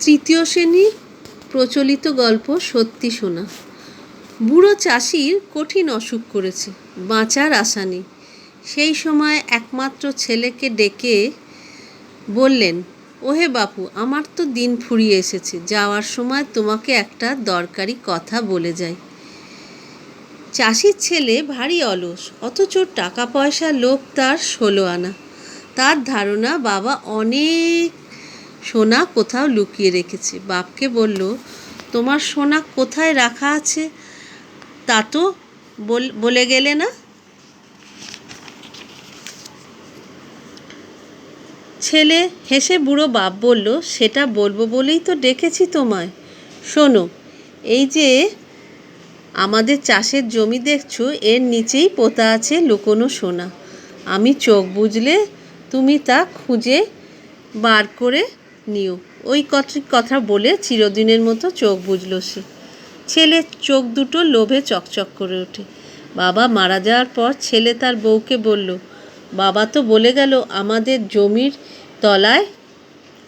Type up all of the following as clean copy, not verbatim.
তৃতীয় শ্রেণীর প্রচলিত গল্প সত্যি শোনা। বুড়ো চাষির কঠিন অসুখ করেছে, বাঁচার আশা নেই। সেই সময় একমাত্র ছেলেকে ডেকে বললেন, ওহে বাপু, আমার তো দিন ফুরিয়ে এসেছে, যাওয়ার সময় তোমাকে একটা দরকারি কথা বলে যাই। চাষির ছেলে ভারী অলস, অথচ টাকা পয়সা লোভ তার 16 আনা। তার ধারণা বাবা অনেক সোনা কোথাও লুকিয়ে রেখেছে। বাপকে বলল, তোমার সোনা কোথায় রাখা আছে তা তো বলে গেলে না। ছেলে হেসে বুড়ো বাপ বলল, সেটা বলবো বলেই তো ডেকেছি তোমায়। শোনো, এই যে আমাদের চাষের জমি দেখছো, এর নিচেই পোতা আছে লুকোনো সোনা। আমি চোখ বুঝলে তুমি তা খুঁজে বার করে নিও। ওই কথা বলে চিরদিনের মতো চোখ বুঝল সে। ছেলের চোখ দুটো লোভে চকচক করে ওঠে। বাবা মারা যাওয়ার পর ছেলে তার বউকে বলল, বাবা তো বলে গেল আমাদের জমির তলায়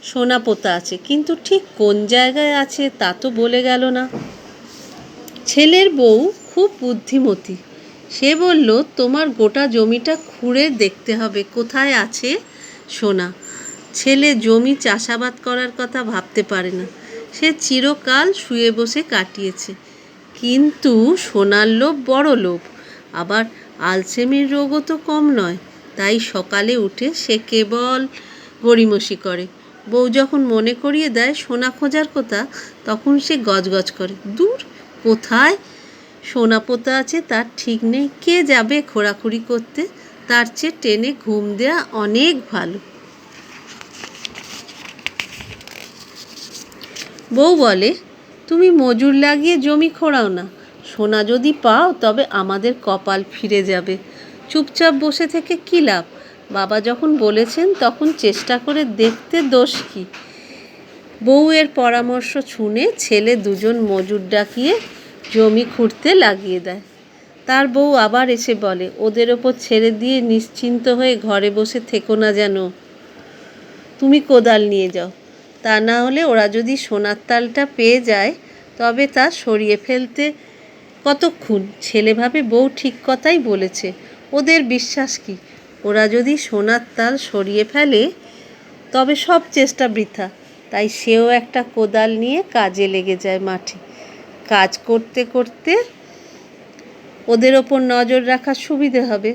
সোনা পোতা আছে, কিন্তু ঠিক কোন জায়গায় আছে তা তো বলে গেল না। ছেলের বউ খুব বুদ্ধিমতী। সে বলল, তোমার গোটা জমিটা খুঁড়ে দেখতে হবে কোথায় আছে সোনা। ছেলে জমি চাষাবাদ করার কথা ভাবতে পারে না। সে চিরকাল শুয়ে বসে কাটিয়েছে, কিন্তু সোনার লোভ বড় লোভ, আবার আলসেমির রোগও তো কম নয়। তাই সকালে উঠে সে কেবল গড়িমসি করে। বউ যখন মনে করিয়ে দেয় সোনা খোঁজার কথা, তখন সে গজগজ করে, দূর, কোথায় সোনা পোতা আছে তার ঠিক নেই, কে যাবে খোঁড়াখুড়ি করতে, তার চেয়ে টেনে ঘুম দেওয়া অনেক ভালো। বউ বলে, তুমি মজুর লাগিয়ে জমি খোঁড়াও না, সোনা যদি পাও তবে আমাদের কপাল ফিরে যাবে। চুপচাপ বসে থেকে কী লাভ? বাবা যখন বলেছেন তখন চেষ্টা করে দেখতে দোষ কী? বউয়ের পরামর্শ শুনে ছেলে দুজন মজুর ডাকিয়ে জমি খুঁড়তে লাগিয়ে দেয়। তার বউ আবার এসে বলে, ওদের ওপর ছেড়ে দিয়ে নিশ্চিন্ত হয়ে ঘরে বসে থেকো না, যেন তুমি কোদাল নিয়ে যাও। তা না হলে ওরা যদি সোনার তালটা পেয়ে যায় তবে তা সরিয়ে ফেলতে কতক্ষণ। ছেলে ভাবে বউ ঠিক কথাই বলেছে, ওদের বিশ্বাস কি? ওরা যদি সোনার তাল সরিয়ে ফেলে তবে সব চেষ্টা বৃথা। তাই সেও একটা কোদাল নিয়ে কাজে লেগে যায় মাঠে। কাজ করতে করতে ওদের ওপর নজর রাখার সুবিধে হবে।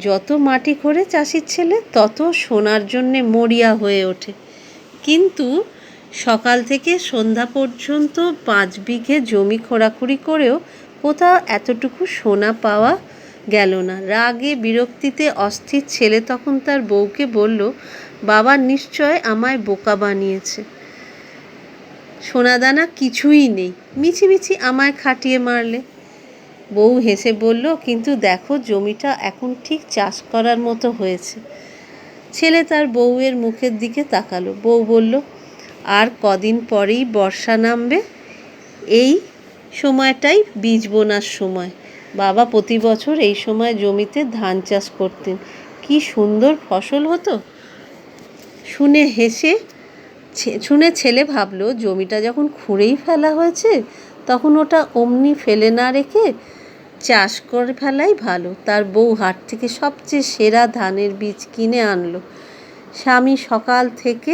যত মাটি খোঁড়ে চাষির ছেলে, তত সোনার জন্যে মরিয়া হয়ে ওঠে। কিন্তু সকাল থেকে সন্ধ্যা পর্যন্ত 5 বিঘে জমি খোঁড়াখুড়ি করেও কোথাও এতটুকু সোনা পাওয়া গেল না। রাগে বিরক্তিতে অস্থির ছেলে তখন তার বউকে বলল, বাবা নিশ্চয় আমায় বোকা বানিয়েছে, সোনাদানা কিছুই নেই, মিছিমিছি আমায় খাটিয়ে মারলে। বউ হেসে বলল, কিন্তু দেখো জমিটা এখন ঠিক চাষ করার মতো হয়েছে। ছেলে তার বউয়ের মুখের দিকে তাকালো। বউ বলল, আর কদিন পরেই বর্ষা নামবে, এই সময়টাই বীজ বোনার সময়। বাবা প্রতি বছর এই সময় জমিতে ধান চাষ করতেন, কি সুন্দর ফসল হতো। শুনে ছেলে ভাবল, জমিটা যখন খুঁড়েই ফেলা হয়েছে তখন ওটা অমনি ফেলে না রেখে চাষ করে ফেলাই ভালো। তার বউ হাট থেকে সবচেয়ে সেরা ধানের বীজ কিনে আনলো। স্বামী সকাল থেকে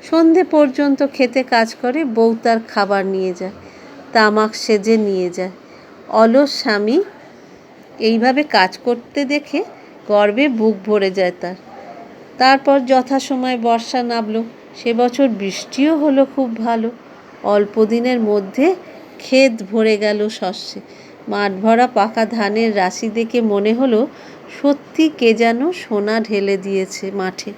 সন্ধে পর্যন্ত খেতে কাজ করে, বউ তার খাবার নিয়ে যায়, তামাক সেজে নিয়ে যায়। অলস স্বামী এইভাবে কাজ করতে দেখে গর্বে বুক ভরে যায় তার। তারপর যথাসময়ে বর্ষা নামল। সে বছর বৃষ্টিও হলো খুব ভালো। অল্প দিনের মধ্যে ক্ষেত ভরে গেল শস্যে। মাঠ ভরা পাকা ধানের রাশি দেখে মনে হলো সত্যি কে যেন সোনা ঢেলে দিয়েছে মাঠে।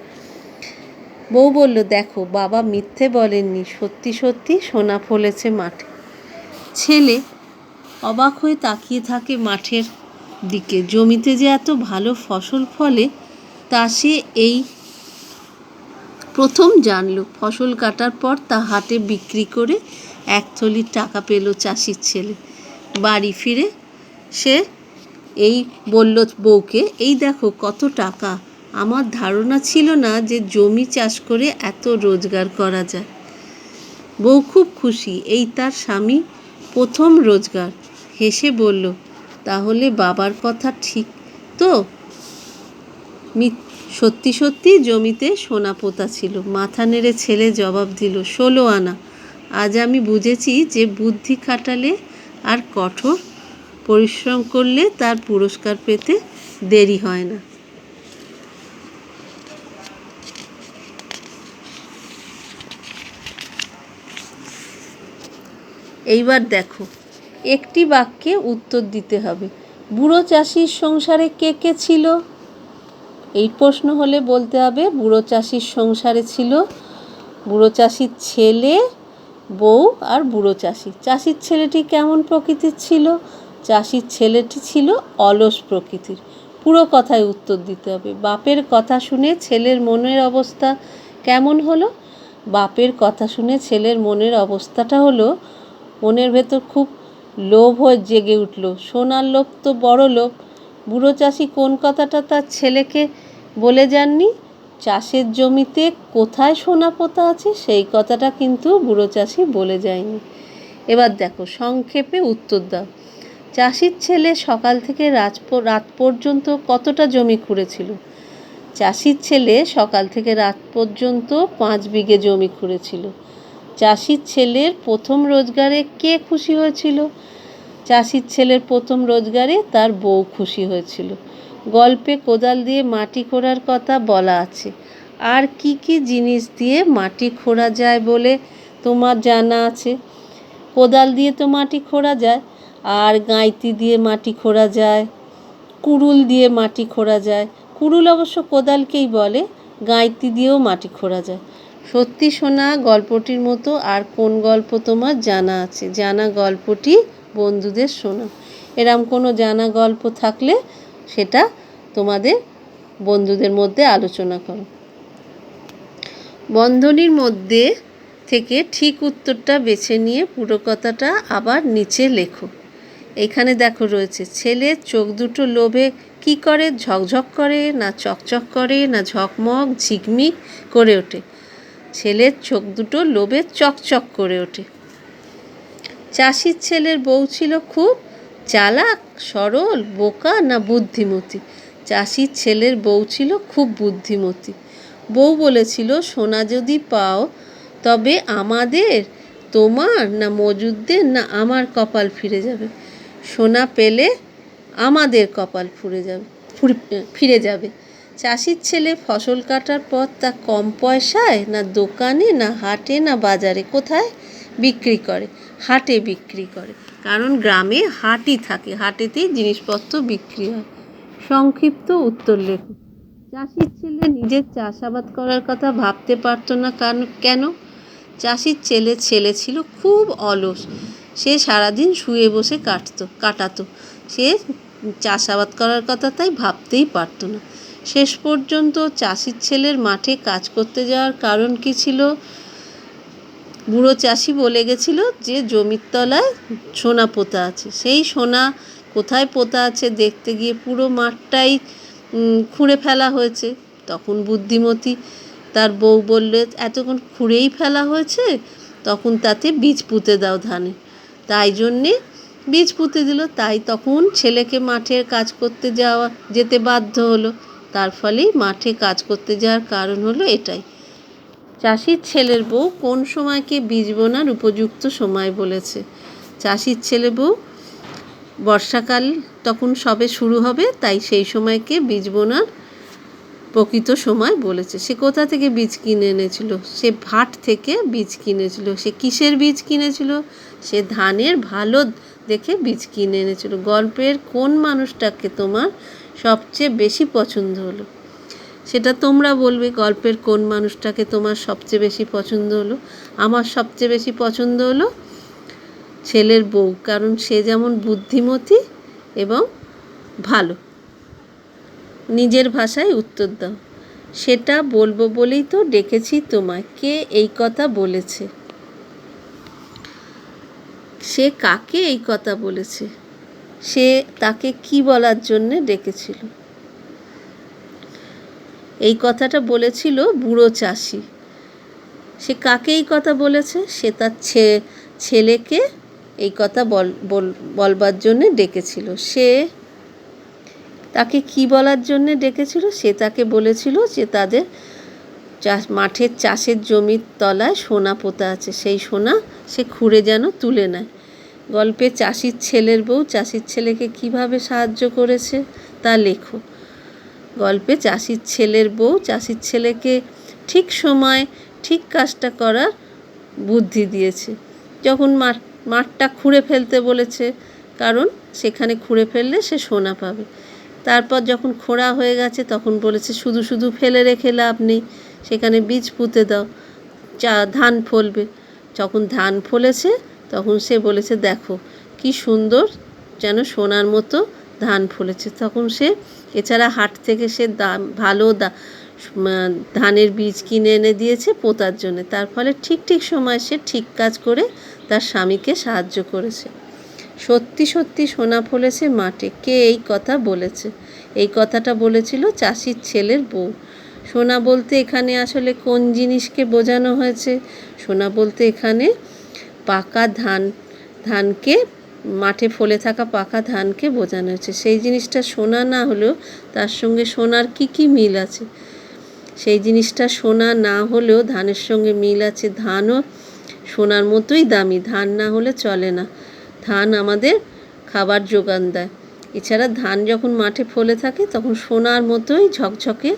বউ বলল, দেখো, বাবা মিথ্যে বলেননি, সত্যি সত্যি সোনা ফলেছে মাঠে। ছেলে অবাক হয়ে তাকিয়ে থাকে মাঠের দিকে। জমিতে যে এত ভালো ফসল ফলে তা সে এই প্রথম জানলো। ফসল কাটার পর তা হাটে বিক্রি করে 1 থলি টাকা পেল চাষির ছেলে। বাড়ি ফিরে সে এই বলল বউকে, এই দেখো কত টাকা, আমার ধারণা ছিল না যে জমি চাষ করে এত রোজগার করা যায়। বউ খুব খুশি, এই তার স্বামী প্রথম রোজগার। হেসে বলল, তাহলে বাবার কথা ঠিক তো? সত্যি সত্যি জমিতে সোনা পোতা ছিল। মাথা নেড়ে ছেলে জবাব দিল, 16 আনা। আজ আমি বুঝেছি যে বুদ্ধি খাটালে আর কঠোর পরিশ্রম করলে তার পুরস্কার পেতে দেরি হয় না। এইবার দেখো, একটি বাক্যে উত্তর দিতে হবে। বুড়ো চাষির সংসারে কে কে ছিল? এই প্রশ্ন হলে বলতে হবে বুড়ো চাষির সংসারে ছিল বুড়ো চাষির ছেলে, বউ আর বুড়ো চাষি। চাষির ছেলেটি কেমন প্রকৃতির ছিল? চাষির ছেলেটি ছিল অলস প্রকৃতির। পুরো কথায় উত্তর দিতে হবে। বাপের কথা শুনে ছেলের মনের অবস্থা কেমন হলো? বাপের কথা শুনে ছেলের মনের অবস্থাটা হলো, মনের ভেতর খুব লোভ হয়ে জেগে উঠল। সোনার লোভ তো বড় লোভ। বুড়ো চাষি কোন কথাটা তার ছেলেকে বলে যাননি? চাষের জমিতে কোথায় সোনা পোতা আছে সেই কথাটা কিন্তু বুড়ো চাষি বলে যায়নি। এবার দেখো, সংক্ষেপে উত্তর দাও। চাষির ছেলে সকাল থেকে রাত পর্যন্ত কতটা জমি খুঁড়েছিল? চাষির ছেলে সকাল থেকে রাত পর্যন্ত 5 বিঘে জমি খুঁড়েছিল। চাষির ছেলের প্রথম রোজগারে কে খুশি হয়েছিল? চাষির ছেলের প্রথম রোজগারে তার বউ খুশি হয়েছিল। গল্পে কোদাল দিয়ে মাটি খোঁড়ার কথা বলা আছে। আর কি কি জিনিস দিয়ে মাটি খোঁড়া যায় বলে তোমার জানা আছে? কোদাল দিয়ে তো মাটি খোঁড়া যায়, আর গাঁইতি দিয়ে মাটি খোঁড়া যায়, কুড়ুল দিয়ে মাটি খোঁড়া যায়। কুড়ুল অবশ্য কোদালকেই বলে। গাঁইতি দিয়েও মাটি খোঁড়া যায়। সত্যি শোনা গল্পটির মতো আর কোন গল্প তোমার জানা আছে? জানা গল্পটি বন্ধুদের শোনা। এরম কোনো জানা গল্প থাকলে সেটা তোমাদের বন্ধুদের মধ্যে আলোচনা করো। বন্ধনীর মধ্যে থেকে ঠিক উত্তরটা বেছে নিয়ে পুরো কথাটা আবার নিচে লেখো। এখানে দেখো রয়েছে, ছেলের চোখ দুটো লোভে কি করে? ঝকঝক করে, না চকচক করে, না ঝকমক ঝিকমিক করে ওঠে? ছেলের চোখ দুটো লোভে চকচক করে ওঠে। চাষির ছেলের বউ ছিল খুব চালাক, সরল, বোকা না বুদ্ধিমতী? চাষির ছেলের বউ ছিল খুব বুদ্ধিমতী। বউ বলেছিল, সোনা যদি পাও তবে আমাদের, তোমার না মজুরদের না আমার কপাল ফিরে যাবে? সোনা পেলে আমাদের কপাল ফিরে যাবে। চাষির ছেলে ফসল কাটার পর তা কম পয়সায় না দোকানে না হাটে না বাজারে কোথায় বিক্রি করে? হাটে বিক্রি করে, কারণ গ্রামে হাটই থাকে, হাটেতেই জিনিসপত্র বিক্রি হয়। সংক্ষিপ্ত উত্তর লেখো। চাষির ছেলে নিজের চাষাবাদ করার কথা ভাবতে পারতো না কেন? চাষির ছেলে ছিল খুব অলস। সে সারাদিন শুয়ে বসে কাটাতো। সে চাষাবাদ করার কথা তাই ভাবতেই পারতো না। শেষ পর্যন্ত চাষির ছেলের মাঠে কাজ করতে যাওয়ার কারণ কি ছিল? বুড়ো চাষি বলে গেছিল যে জমির তলায় সোনা পোতা আছে। সেই সোনা কোথায় পোতা আছে দেখতে গিয়ে পুরো মাঠটাই খুঁড়ে ফেলা হয়েছে। তখন বুদ্ধিমতী তার বউ বললে, এতক্ষণ খুঁড়েই ফেলা হয়েছে, তখন তাতে বীজ পুঁতে দাও ধানে। তাই জন্যে বীজ পুঁতে দিল। তাই তখন ছেলেকে মাঠের কাজ করতে যেতে বাধ্য হলো। তার ফলেই মাঠে কাজ করতে যাওয়ার কারণ হলো এটাই। চাষির ছেলের বউ কোন সময়কে বীজ বোনার উপযুক্ত সময় বলেছে? চাষির ছেলে বউ বর্ষাকাল তখন সবে শুরু হবে, তাই সেই সময়কে বীজ বোনার প্রকৃত সময় বলেছে। সে কোথা থেকে বীজ কিনে এনেছিল? সে ভাট থেকে বীজ কিনেছিল। সে কিসের বীজ কিনেছিল? সে ধানের ভালো দেখে বীজ কিনে এনেছিল। গল্পের কোন মানুষটাকে তোমার সবচেয়ে বেশি পছন্দ হলো? সেটা তোমরা বলবে। গল্পের কোন মানুষটাকে তোমার সবচেয়ে বেশি পছন্দ হলো? আমার সবচেয়ে বেশি পছন্দ হলো ছেলের বউ, কারণ সে যেমন বুদ্ধিমতী এবং ভালো। নিজের ভাষায় উত্তর দাও। সেটা বলবো বলেই তো ডেকেছি তোমায়। কে এই কথা বলেছে? সে কাকে এই কথা বলেছে? সে তাকে কি বলার জন্যে ডেকেছিল? এই কথাটা বলেছিল বুড়ো চাষি। সে কাকে এই কথা বলেছে? সে তার ছেলেকে এই কথা বলবার জন্যে ডেকেছিল। সে তাকে কি বলার জন্যে ডেকেছিল? সে তাকে বলেছিল যে তাদের মাঠের চাষের জমির তলায় সোনা পোতা আছে, সেই সোনা সে খুঁড়ে যেন তুলে নেয়। গল্পে চাষির ছেলের বউ চাষির ছেলেকে কিভাবে সাহায্য করেছে তা লেখো। গল্পে চাষির ছেলের বউ চাষির ছেলেকে ঠিক সময় ঠিক কাজটা করার বুদ্ধি দিয়েছে। যখন মাঠটা খুঁড়ে ফেলতে বলেছে, কারণ সেখানে খুঁড়ে ফেললে সে সোনা পাবে। তারপর যখন খোঁড়া হয়ে গেছে তখন বলেছে শুধু শুধু ফেলে রেখে লাভ নেই, সেখানে বীজ পুঁতে দাও, ধান ফলবে। যখন ধান ফলেছে তখন সে বলেছে দেখো কি সুন্দর, যেন সোনার মতো ধান ফলেছে। তখন সে এছাড়া হাট থেকে সে ভালো ধানের বীজ কিনে এনে দিয়েছে পোঁতার জন্য। তার ফলে ঠিক ঠিক সময় সে ঠিক কাজ করে তার স্বামীকে সাহায্য করেছে। সত্যি সত্যি সোনা ফলেছে মাঠে। কে এই কথা বলেছে? এই কথাটা বলেছিল চাষির ছেলের বউ। সোনা বলতে এখানে আসলে কোন জিনিসকে বোঝানো হয়েছে? সোনা বলতে এখানে পাকা ধানকে, মাঠে ফলে থাকা পাকা ধানকে বোঝানো হয়েছে। সেই জিনিসটা সোনা না হলেও তার সঙ্গে সোনার কি মিল আছে? সেই জিনিসটা সোনা না হলেও ধানের সঙ্গে মিল আছে। ধানও সোনার মতোই দামি, ধান না হলে চলে না। ধান আমাদের খাবার যোগান দেয়। এছাড়া ধান যখন মাঠে ফলে থাকে তখন সোনার মতোই ঝকঝকে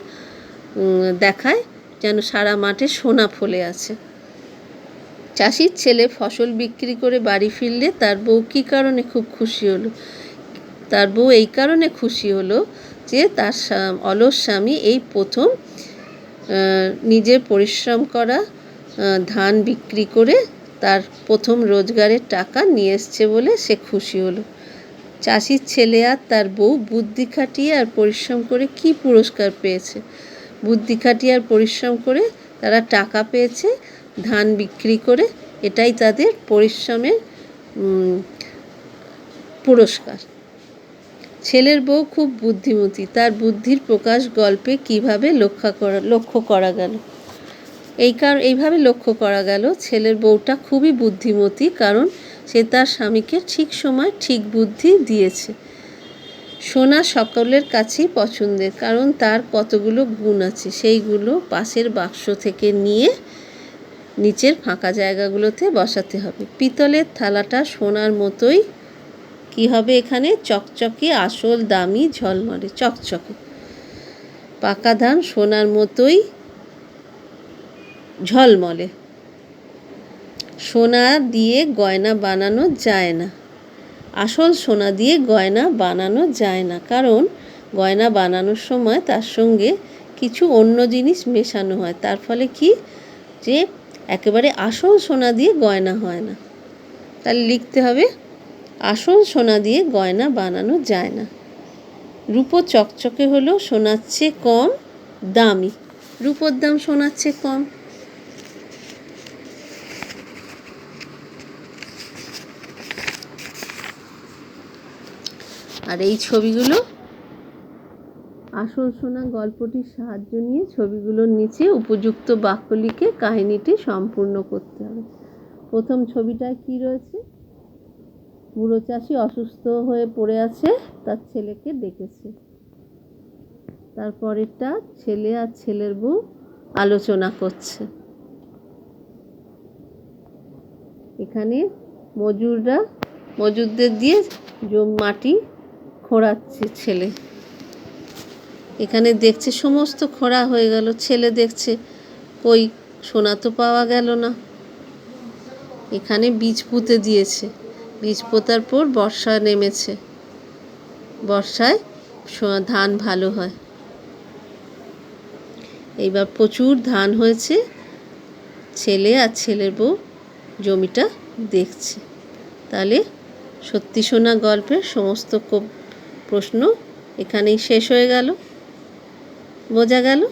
দেখায়, যেন সারা মাঠে সোনা ফলে আছে। চাষির ছেলে ফসল বিক্রি করে বাড়ি ফিরলে তার বউ কী কারণে খুব খুশি হলো? তার বউ এই কারণে খুশি হলো যে তার অলস স্বামী এই প্রথম নিজের পরিশ্রম করা ধান বিক্রি করে তার প্রথম রোজগারের টাকা নিয়ে এসছে বলে সে খুশি হলো। চাষির ছেলে আর তার বউ বুদ্ধি খাটিয়ে আর পরিশ্রম করে কি পুরস্কার পেয়েছে? বুদ্ধি খাটিয়ে আর পরিশ্রম করে তারা টাকা পেয়েছে ধান বিক্রি করে, এটাই তাদের পরিশ্রমের পুরস্কার। ছেলের বউ খুব বুদ্ধিমতী, তার বুদ্ধির প্রকাশ গল্পে কিভাবে লক্ষ্য করা গেল? এইভাবে লক্ষ্য করা গেল ছেলের বউটা খুবই বুদ্ধিমতী, কারণ সে তার স্বামীকে ঠিক সময় ঠিক বুদ্ধি দিয়েছে। সোনা সকলের কাছেই পছন্দের, কারণ তার কতগুলো গুণ আছে। সেইগুলো পাশের বাক্স থেকে নিয়ে নিচের ফাঁকা জায়গাগুলোতে বসাতে হবে। পিতলের থালাটা সোনার মতোই কি হবে এখানে? চকচকে, আসল, দামি, ঝলমলে, চকচকে। পাকা ধান সোনার মতোই ঝলমলে। সোনা দিয়ে গয়না বানানো যায় না। আসল সোনা দিয়ে গয়না বানানো যায় না, কারণ গয়না বানানোর সময় তার সঙ্গে কিছু অন্য জিনিস মেশানো হয়। তার ফলে কি, যে একেবারে আসল সোনা দিয়ে গয়না হয় না। তাহলে লিখতে হবে আসল সোনা দিয়ে গয়না বানানো যায় না। রূপো চকচকে হলো সোনার চেয়ে কম দামি। রূপোর দাম সোনার চেয়ে কম। আর এই ছবিগুলো আসল সোনা গল্পটির সাহায্য নিয়ে ছবিগুলোর নিচে উপযুক্ত বাক্য লিখে কাহিনীটি সম্পূর্ণ করতে হবে। প্রথম ছবিটায় কি রয়েছে? বুড়ো চাষি অসুস্থ হয়ে পড়ে আছে, তার ছেলেকে ডেকেছে। তারপরেরটা ছেলে আর ছেলের বউ আলোচনা করছে। এখানে মজুরদের দিয়ে মাটি খোঁড়াচ্ছে ছেলে। এখানে দেখছে সমস্ত খোঁড়া হয়ে গেল, ছেলে দেখছে কই সোনা তো পাওয়া গেল না। এখানে বীজ পুঁতে দিয়েছে, বীজ পোঁতার পর বর্ষা নেমেছে, বর্ষায় ধান ভালো হয়। এইবার প্রচুর ধান হয়েছে, ছেলে আর ছেলের বউ জমিটা দেখছে। তাহলে সত্যি সোনা গল্পের সমস্ত প্রশ্ন এখানেই শেষ হয়ে গেল। বোঝা গেল?